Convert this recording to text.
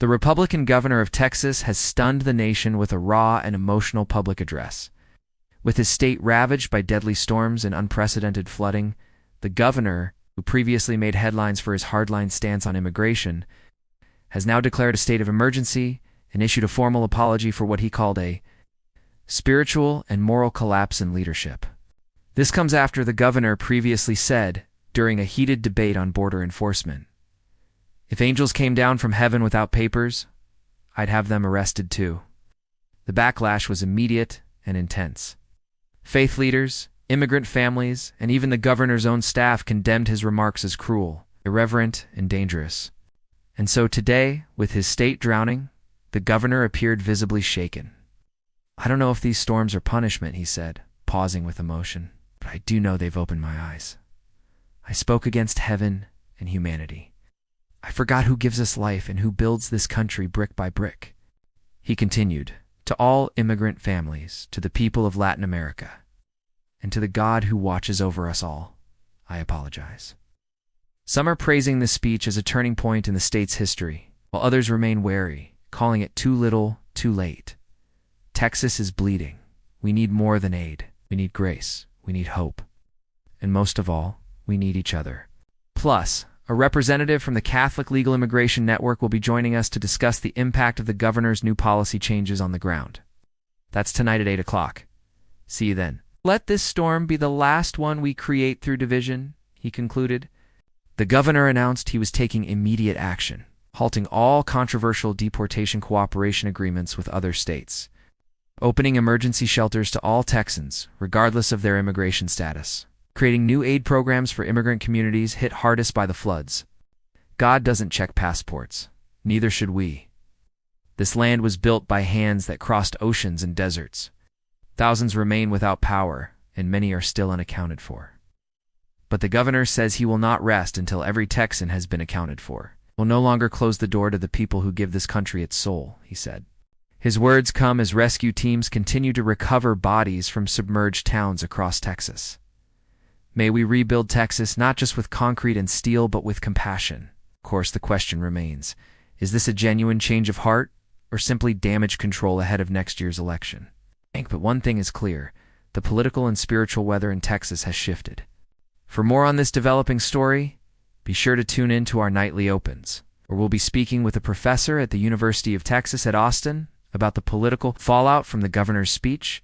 The Republican governor of Texas has stunned the nation with a raw and emotional public address. With his state ravaged by deadly storms and unprecedented flooding, the governor, who previously made headlines for his hardline stance on immigration, has now declared a state of emergency and issued a formal apology for what he called a spiritual and moral collapse in leadership. This comes after the governor previously said, during a heated debate on border enforcement, "If angels came down from heaven without papers, I'd have them arrested too." The backlash was immediate and intense. Faith leaders, immigrant families, and even the governor's own staff condemned his remarks as cruel, irreverent, and dangerous. And so today, with his state drowning, the governor appeared visibly shaken. "I don't know if these storms are punishment," he said, pausing with emotion, "but I do know they've opened my eyes. I spoke against heaven and humanity. I forgot who gives us life and who builds this country brick by brick." He continued, "To all immigrant families, to the people of Latin America, and to the God who watches over us all, I apologize." Some are praising this speech as a turning point in the state's history, while others remain wary, calling it too little, too late. Texas is bleeding. We need more than aid. We need grace. We need hope. And most of all, we need each other. Plus, a representative from the Catholic Legal Immigration Network will be joining us to discuss the impact of the governor's new policy changes on the ground. That's tonight at 8 o'clock. See you then. "Let this storm be the last one we create through division," he concluded. The governor announced he was taking immediate action, halting all controversial deportation cooperation agreements with other states, opening emergency shelters to all Texans, regardless of their immigration status, creating new aid programs for immigrant communities hit hardest by the floods. God doesn't check passports. Neither should we. This land was built by hands that crossed oceans and deserts. Thousands remain without power, and many are still unaccounted for. But the governor says he will not rest until every Texan has been accounted for. "We'll no longer close the door to the people who give this country its soul," he said. His words come as rescue teams continue to recover bodies from submerged towns across Texas. May we rebuild Texas not just with concrete and steel, but with compassion. Of course, the question remains, is this a genuine change of heart, or simply damage control ahead of next year's election? But one thing is clear, the political and spiritual weather in Texas has shifted. For more on this developing story, be sure to tune in to our nightly opens, where we'll be speaking with a professor at the University of Texas at Austin about the political fallout from the governor's speech